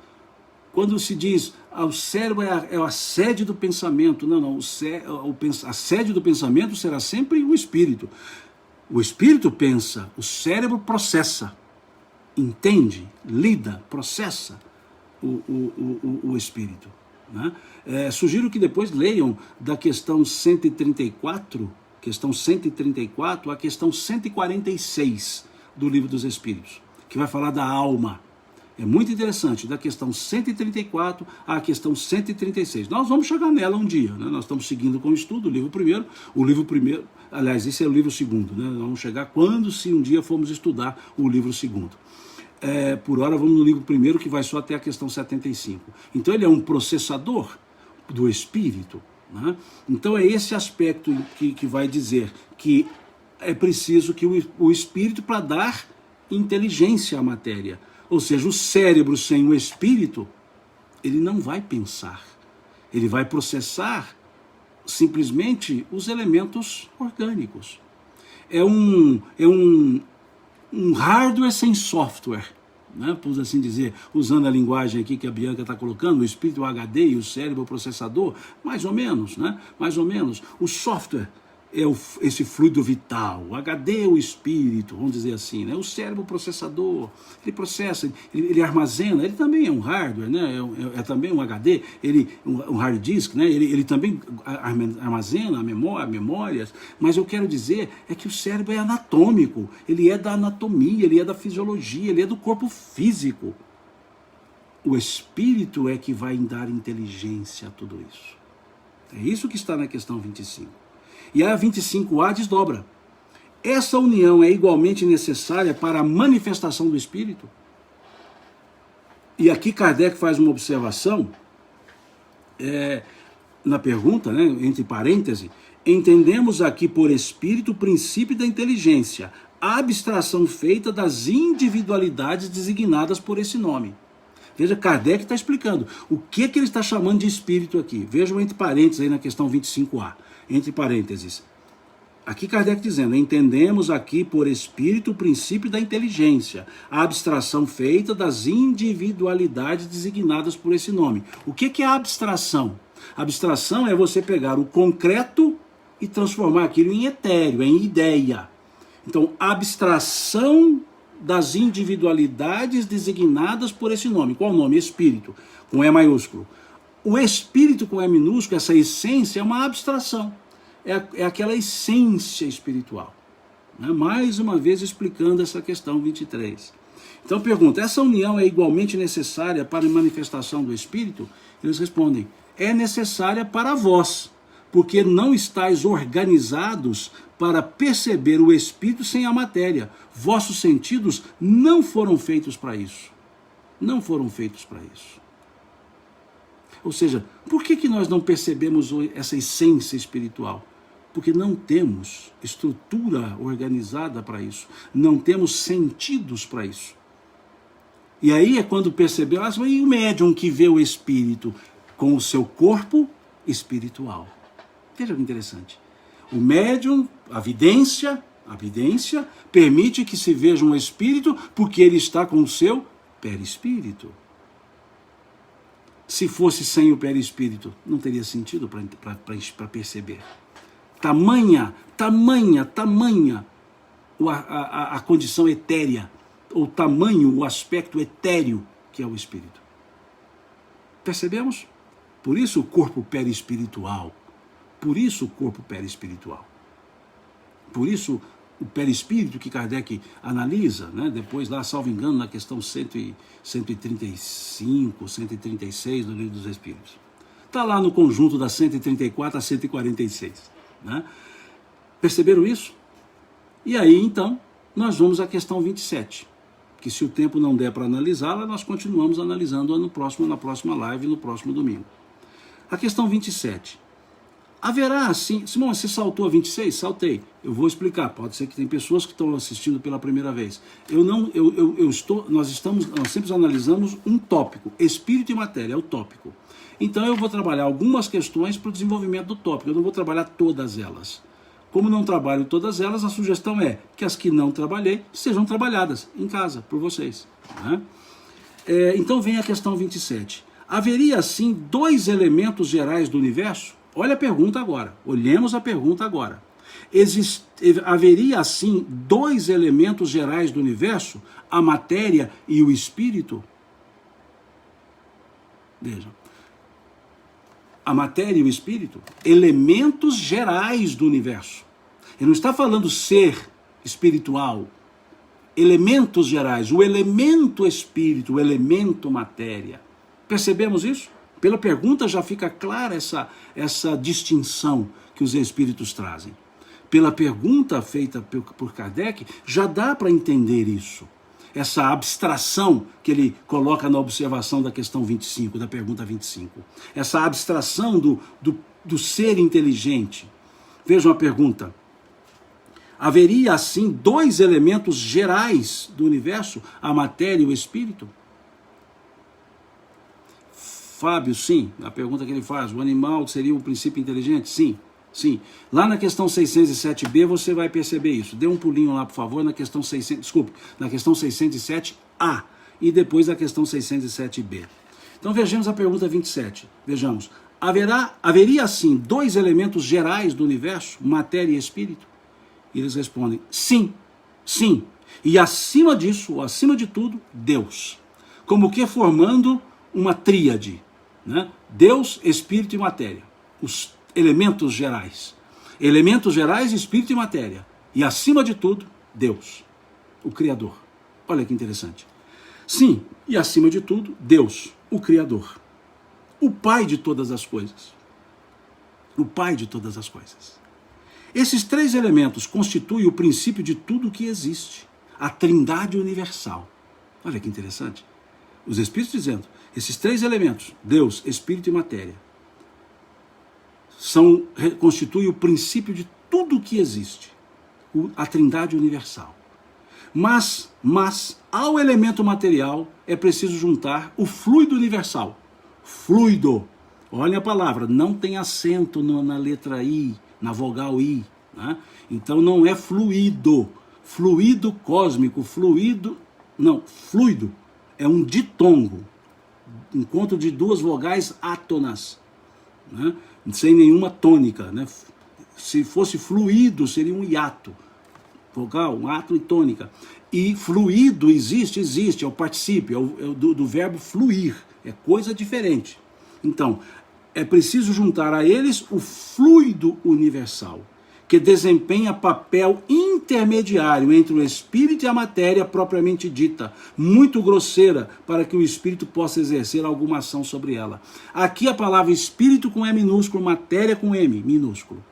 Quando se diz, o cérebro é a sede do pensamento, não, a sede do pensamento será sempre o espírito. O espírito pensa, o cérebro processa, entende, lida, processa o espírito. Né? Sugiro que depois leiam da questão 134, a questão 146 do Livro dos Espíritos, que vai falar da alma. É muito interessante, da questão 134 à questão 136. Nós vamos chegar nela um dia, né? Nós estamos seguindo com o estudo, o livro primeiro, aliás, esse é o livro segundo, né? Nós vamos chegar quando, se um dia formos estudar o livro segundo. Por hora vamos no livro primeiro, que vai só até a questão 75. Então ele é um processador do espírito, né? Então é esse aspecto que vai dizer que é preciso que o espírito, para dar inteligência à matéria, ou seja, o cérebro sem o espírito, ele não vai pensar, ele vai processar simplesmente os elementos orgânicos. É um hardware sem software, né, por assim dizer, usando a linguagem aqui que a Bianca está colocando, o espírito, o HD e o cérebro, o processador, mais ou menos, né? Mais ou menos. O software é esse fluido vital, o HD é o espírito, vamos dizer assim, né? O cérebro, o processador, ele processa, ele armazena, ele também é um hardware, né? É também um HD, um hard disk, né? Ele também armazena memórias, mas eu quero dizer é que o cérebro é anatômico, ele é da anatomia, ele é da fisiologia, ele é do corpo físico. O espírito é que vai dar inteligência a tudo isso. É isso que está na questão 25. E a 25A desdobra. Essa união é igualmente necessária para a manifestação do Espírito? E aqui Kardec faz uma observação, na pergunta, né, entre parênteses, entendemos aqui por Espírito o princípio da inteligência, a abstração feita das individualidades designadas por esse nome. Veja, Kardec está explicando o que ele está chamando de Espírito aqui. Vejam entre parênteses aí na questão 25A. Entre parênteses, aqui Kardec dizendo, entendemos aqui por espírito o princípio da inteligência, a abstração feita das individualidades designadas por esse nome. O que é a abstração? A abstração é você pegar o concreto e transformar aquilo em etéreo, em ideia. Então, abstração das individualidades designadas por esse nome. Qual o nome? Espírito, com E maiúsculo. O espírito com E minúsculo, essa essência, é uma abstração. É aquela essência espiritual. Né? Mais uma vez explicando essa questão 23. Então pergunta, essa união é igualmente necessária para a manifestação do espírito? Eles respondem, é necessária para vós, porque não estáis organizados para perceber o espírito sem a matéria. Vossos sentidos não foram feitos para isso. Não foram feitos para isso. Ou seja, por que nós não percebemos essa essência espiritual? Porque não temos estrutura organizada para isso. Não temos sentidos para isso. E aí é quando percebemos, e o médium que vê o espírito com o seu corpo espiritual? Veja que interessante. O médium, a vidência permite que se veja um espírito porque ele está com o seu perispírito. Se fosse sem o perispírito, não teria sentido para perceber. Tamanha a condição etérea, ou tamanho, o aspecto etéreo que é o espírito. Percebemos? Por isso o corpo perispiritual. Por isso o corpo perispiritual. Por isso o perispírito que Kardec analisa, né, depois lá, salvo engano, na questão 135, 136 do Livro dos Espíritos. Está lá no conjunto da 134 a 146. Né? Perceberam isso? E aí, então, nós vamos à questão 27, que se o tempo não der para analisá-la, nós continuamos analisando na próxima live, no próximo domingo. A questão 27. Haverá assim... Simão, você saltou a 26? Saltei. Eu vou explicar. Pode ser que tem pessoas que estão assistindo pela primeira vez. Nós sempre analisamos um tópico. Espírito e matéria é o tópico. Então eu vou trabalhar algumas questões para o desenvolvimento do tópico. Eu não vou trabalhar todas elas. Como não trabalho todas elas, a sugestão é que as que não trabalhei sejam trabalhadas em casa, por vocês. Né? Então vem a questão 27. Haveria, assim, dois elementos gerais do universo? Olha a pergunta agora. Olhemos a pergunta agora. Haveria, assim, dois elementos gerais do universo? A matéria e o espírito? Vejam. A matéria e o espírito? Elementos gerais do universo. Ele não está falando ser espiritual. Elementos gerais. O elemento espírito, o elemento matéria. Percebemos isso? Pela pergunta já fica clara essa distinção que os espíritos trazem. Pela pergunta feita por Kardec, já dá para entender isso. Essa abstração que ele coloca na observação da questão 25, da pergunta 25. Essa abstração do ser inteligente. Vejam a pergunta. Haveria, assim, dois elementos gerais do universo, a matéria e o espírito? Fábio, sim. A pergunta que ele faz, o animal seria um princípio inteligente? Sim, sim. Lá na questão 607b você vai perceber isso. Dê um pulinho lá, por favor, na questão 607a e depois a questão 607b. Então vejamos a pergunta 27. Vejamos. Haveria, assim, dois elementos gerais do universo, matéria e espírito? E eles respondem, sim, sim. E acima disso, acima de tudo, Deus. Como que formando uma tríade. Né? Deus, espírito e matéria. Os elementos gerais. Elementos gerais, espírito e matéria. E acima de tudo, Deus, o Criador. Olha que interessante. Sim, e acima de tudo, Deus, o Criador. O Pai de todas as coisas. O Pai de todas as coisas. Esses três elementos constituem o princípio de tudo que existe. A Trindade universal. Olha que interessante. Os Espíritos dizendo, esses três elementos, Deus, Espírito e matéria, constituem o princípio de tudo que existe, a Trindade universal. Mas ao elemento material é preciso juntar o fluido universal. Fluido, olha a palavra, não tem acento na letra I, na vogal I. Né? Então não é fluido, fluido cósmico, fluido é um ditongo. Encontro de duas vogais átonas, né? Sem nenhuma tônica. Né? Se fosse fluido, seria um hiato. Vogal, um átono e tônica. E fluido existe, é o particípio, é do verbo fluir. É coisa diferente. Então, é preciso juntar a eles o fluido universal, que desempenha papel intermediário entre o espírito e a matéria propriamente dita, muito grosseira, para que o espírito possa exercer alguma ação sobre ela. Aqui a palavra espírito com E minúsculo, matéria com M minúsculo.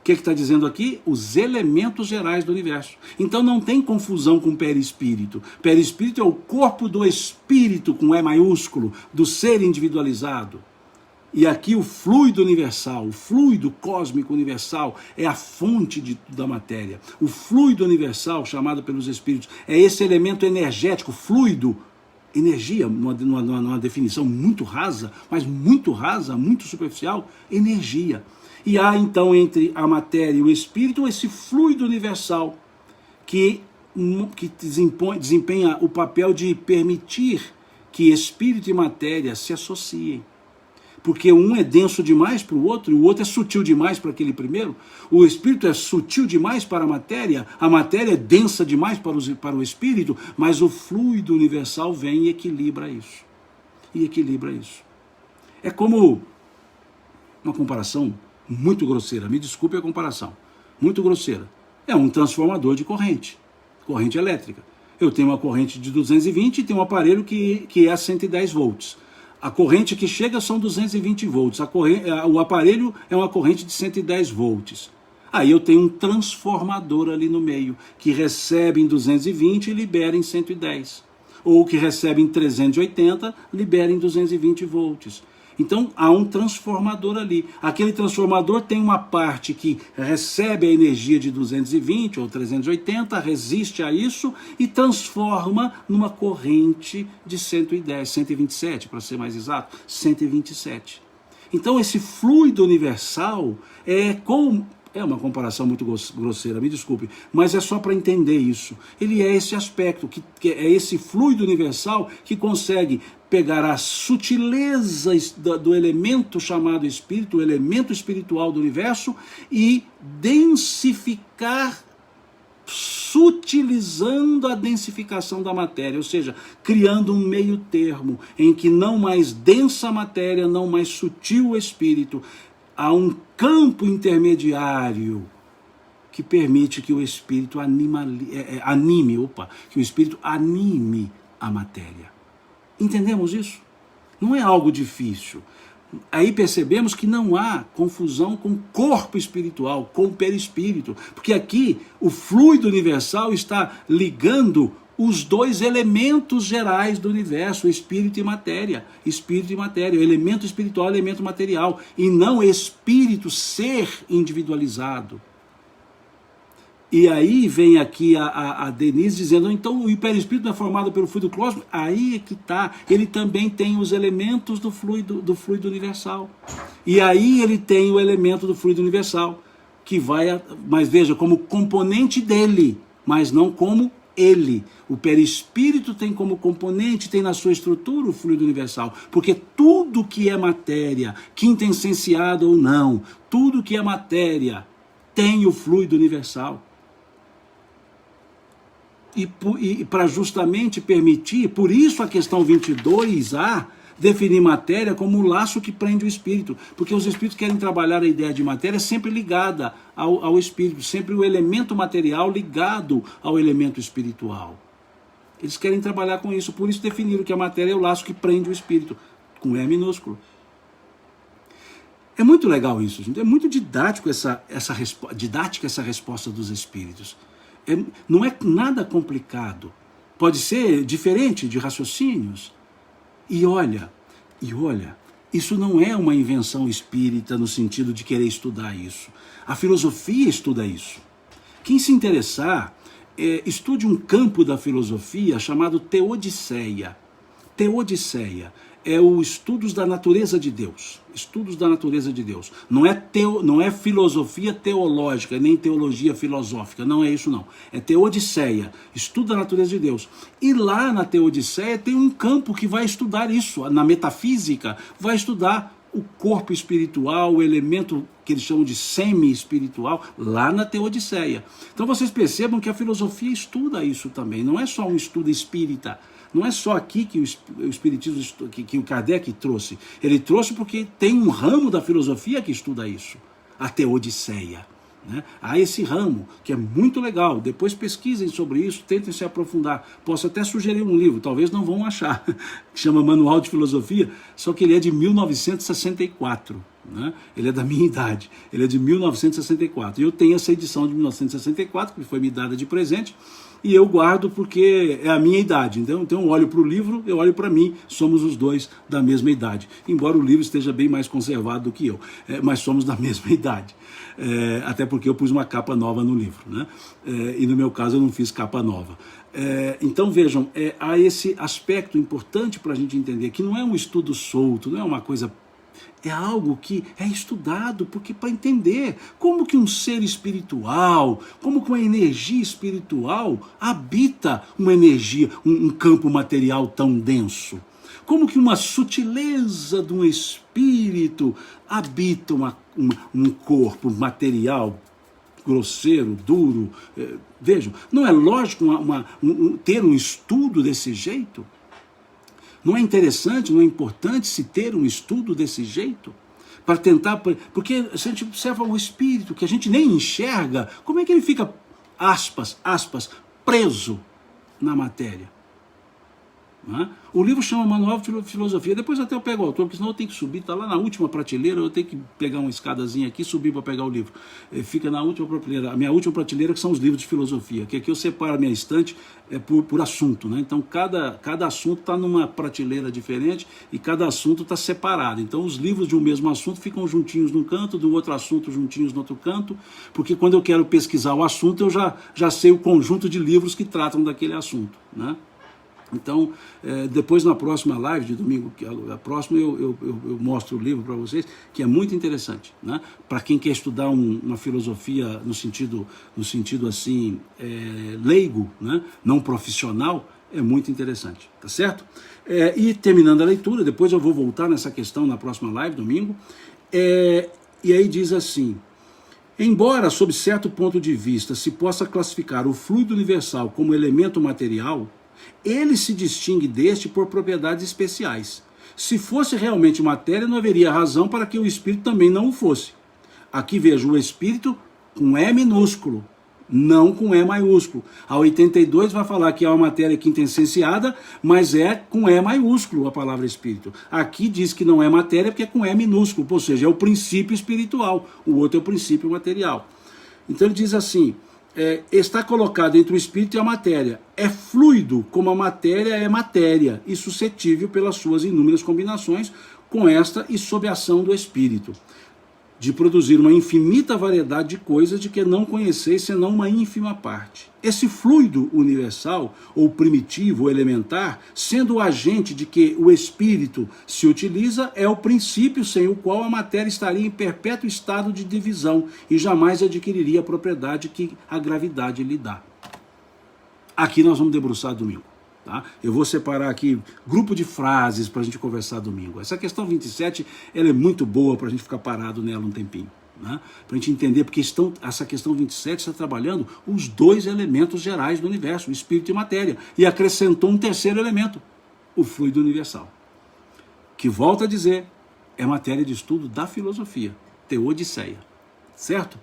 O que está dizendo aqui? Os elementos gerais do universo. Então não tem confusão com perispírito. Perispírito é o corpo do espírito com E maiúsculo, do ser individualizado. E aqui o fluido universal, o fluido cósmico universal é a fonte da matéria. O fluido universal, chamado pelos espíritos, é esse elemento energético, fluido, energia, numa definição muito rasa, mas muito rasa, muito superficial, energia. E há então entre a matéria e o espírito esse fluido universal que desempenha o papel de permitir que espírito e matéria se associem. Porque um é denso demais para o outro, e o outro é sutil demais para aquele primeiro. O espírito é sutil demais para a matéria é densa demais para o espírito, mas o fluido universal vem e equilibra isso. É como uma comparação muito grosseira, me desculpe a comparação, muito grosseira. É um transformador de corrente elétrica. Eu tenho uma corrente de 220 e tenho um aparelho que é a 110 volts. A corrente que chega são 220 volts. O aparelho é uma corrente de 110 volts. Aí eu tenho um transformador ali no meio, que recebe em 220 e libera em 110. Ou que recebe em 380, libera em 220 volts. Então há um transformador ali. Aquele transformador tem uma parte que recebe a energia de 220 ou 380, resiste a isso e transforma numa corrente de 110, 127, para ser mais exato, 127. Então esse fluido universal é uma comparação muito grosseira, me desculpe, mas é só para entender isso. Ele é esse aspecto, que é esse fluido universal que consegue pegar a sutileza do elemento chamado espírito, o elemento espiritual do universo, e densificar, sutilizando a densificação da matéria, ou seja, criando um meio termo, em que não mais densa a matéria, não mais sutil o espírito, há um campo intermediário que permite que o espírito que o espírito anime a matéria. Entendemos isso? Não é algo difícil. Aí percebemos que não há confusão com o corpo espiritual, com o perispírito, porque aqui o fluido universal está ligando os dois elementos gerais do universo, espírito e matéria, o elemento espiritual e o elemento material, e não espírito, ser individualizado. E aí vem aqui a Denise dizendo, então o perispírito não é formado pelo fluido cósmico? Aí é que está, ele também tem os elementos do fluido universal. E aí ele tem o elemento do fluido universal, que vai, mas veja, como componente dele, mas não como ele. O perispírito tem como componente, tem na sua estrutura o fluido universal, porque tudo que é matéria, quintessenciada ou não, tudo que é matéria tem o fluido universal. E para justamente permitir, por isso a questão 22A, definir matéria como o laço que prende o espírito, porque os espíritos querem trabalhar a ideia de matéria sempre ligada ao espírito, sempre o elemento material ligado ao elemento espiritual. Eles querem trabalhar com isso, por isso definiram que a matéria é o laço que prende o espírito, com E minúsculo. É muito legal isso, gente. É muito didático essa resposta dos espíritos. Não é nada complicado. Pode ser diferente de raciocínios. E olha, isso não é uma invenção espírita no sentido de querer estudar isso. A filosofia estuda isso. Quem se interessar, estude um campo da filosofia chamado teodiceia. Teodiceia é o estudos da natureza de Deus. Estudos da natureza de Deus. Não é filosofia teológica, nem teologia filosófica. Não é isso não. É teodiceia. Estudo da natureza de Deus. E lá na teodiceia tem um campo que vai estudar isso. Na metafísica, vai estudar o corpo espiritual, o elemento que eles chamam de semi-espiritual, lá na teodiceia. Então vocês percebam que a filosofia estuda isso também. Não é só um estudo espírita. Não é só aqui que o espiritismo, que o Kardec trouxe. Ele trouxe porque tem um ramo da filosofia que estuda isso, a teodiceia. Né? Há esse ramo, que é muito legal. Depois pesquisem sobre isso, tentem se aprofundar. Posso até sugerir um livro, talvez não vão achar, que chama Manual de Filosofia, só que ele é de 1964. Né? Ele é da minha idade, ele é de 1964. E eu tenho essa edição de 1964, que foi me dada de presente, e eu guardo porque é a minha idade. Então eu olho para o livro, eu olho para mim, somos os dois da mesma idade. Embora o livro esteja bem mais conservado do que eu, mas somos da mesma idade. Até porque eu pus uma capa nova no livro, né? E no meu caso eu não fiz capa nova. Então vejam, há esse aspecto importante para a gente entender, que não é um estudo solto, não é uma coisa... É algo que é estudado, porque para entender como que um ser espiritual, como que uma energia espiritual habita uma energia, um campo material tão denso. Como que uma sutileza de um espírito habita um corpo material grosseiro, duro. Vejam, não é lógico ter um estudo desse jeito? Não é interessante, não é importante se ter um estudo desse jeito? Para tentar, porque se a gente observa o espírito, que a gente nem enxerga, como é que ele fica, aspas, preso na matéria? Né? O livro chama Manual de Filosofia, depois até eu pego o autor, porque senão eu tenho que subir, está lá na última prateleira, eu tenho que pegar uma escadazinha aqui e subir para pegar o livro. Fica na última prateleira, a minha última prateleira que são os livros de filosofia, que aqui eu separo a minha estante por assunto, né? Então cada assunto está numa prateleira diferente e cada assunto está separado. Então os livros de um mesmo assunto ficam juntinhos num canto, do outro assunto juntinhos no outro canto, porque quando eu quero pesquisar o assunto eu já sei o conjunto de livros que tratam daquele assunto, né? Então, depois na próxima live de domingo, a próxima eu mostro o livro para vocês, que é muito interessante, né? Para quem quer estudar uma filosofia no sentido assim, leigo, né? Não profissional, é muito interessante, tá certo? E terminando a leitura, depois eu vou voltar nessa questão na próxima live, domingo, e aí diz assim: embora, sob certo ponto de vista, se possa classificar o fluido universal como elemento material, ele se distingue deste por propriedades especiais. Se fosse realmente matéria, não haveria razão para que o espírito também não o fosse. Aqui vejo o espírito com E minúsculo, não com E maiúsculo. A 82 vai falar que é uma matéria quintessenciada, mas é com E maiúsculo a palavra espírito. Aqui diz que não é matéria porque é com E minúsculo, ou seja, é o princípio espiritual, o outro é o princípio material. Então ele diz assim: está colocado entre o espírito e a matéria. É fluido, como a matéria é matéria, e suscetível pelas suas inúmeras combinações com esta e sob a ação do espírito, de produzir uma infinita variedade de coisas de que não conheceis senão uma ínfima parte. Esse fluido universal, ou primitivo, ou elementar, sendo o agente de que o espírito se utiliza, é o princípio sem o qual a matéria estaria em perpétuo estado de divisão e jamais adquiriria a propriedade que a gravidade lhe dá. Aqui nós vamos debruçar domingo. Tá? Eu vou separar aqui grupo de frases para a gente conversar domingo. Essa questão 27 ela é muito boa para a gente ficar parado nela um tempinho, né? Para a gente entender, porque essa questão 27 está trabalhando os dois elementos gerais do universo, o espírito e matéria, e acrescentou um terceiro elemento, o fluido universal, que, volta a dizer, é matéria de estudo da filosofia, teodiceia, certo?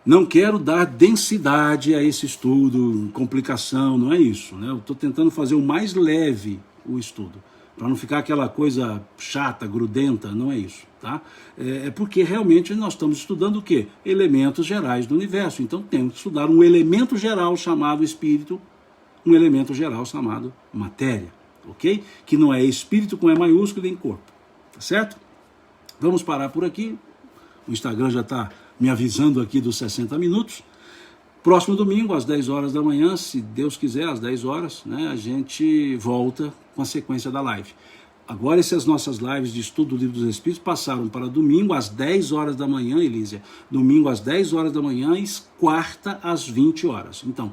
Não quero dar densidade a esse estudo, complicação, não é isso, né? Eu estou tentando fazer o mais leve o estudo, para não ficar aquela coisa chata, grudenta, não é isso, tá? É porque realmente nós estamos estudando o quê? Elementos gerais do universo. Então temos que estudar um elemento geral chamado espírito, um elemento geral chamado matéria, ok? Que não é espírito com E maiúsculo nem corpo, tá certo? Vamos parar por aqui. O Instagram já está me avisando aqui dos 60 minutos. Próximo domingo, às 10 horas da manhã, se Deus quiser, às 10 horas, né, a gente volta com a sequência da live. Agora, essas nossas lives de estudo do Livro dos Espíritos passaram para domingo, às 10 horas da manhã, Elísia. Domingo, às 10 horas da manhã e quarta, às 20 horas. Então,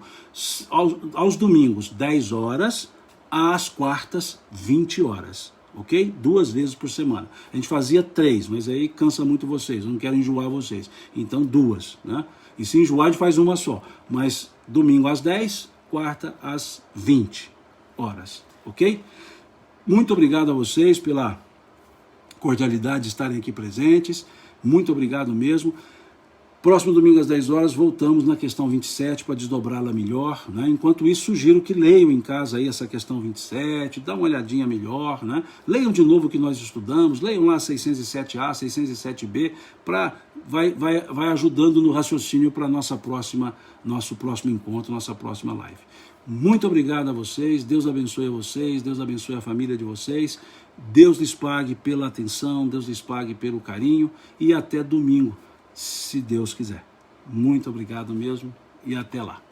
aos domingos, 10 horas, às quartas, 20 horas. Ok? 2 vezes por semana. A gente fazia 3, mas aí cansa muito vocês, eu não quero enjoar vocês. Então 2, né? E se enjoar, a gente faz uma só. Mas domingo às 10, quarta às 20 horas. Ok? Muito obrigado a vocês pela cordialidade de estarem aqui presentes. Muito obrigado mesmo. Próximo domingo às 10 horas voltamos na questão 27 para desdobrá-la melhor, né? Enquanto isso, sugiro que leiam em casa aí essa questão 27, dá uma olhadinha melhor, né? Leiam de novo o que nós estudamos, leiam lá 607A, 607B, vai ajudando no raciocínio para nosso próximo encontro, nossa próxima live. Muito obrigado a vocês, Deus abençoe a vocês, Deus abençoe a família de vocês, Deus lhes pague pela atenção, Deus lhes pague pelo carinho e até domingo, se Deus quiser. Muito obrigado mesmo e até lá.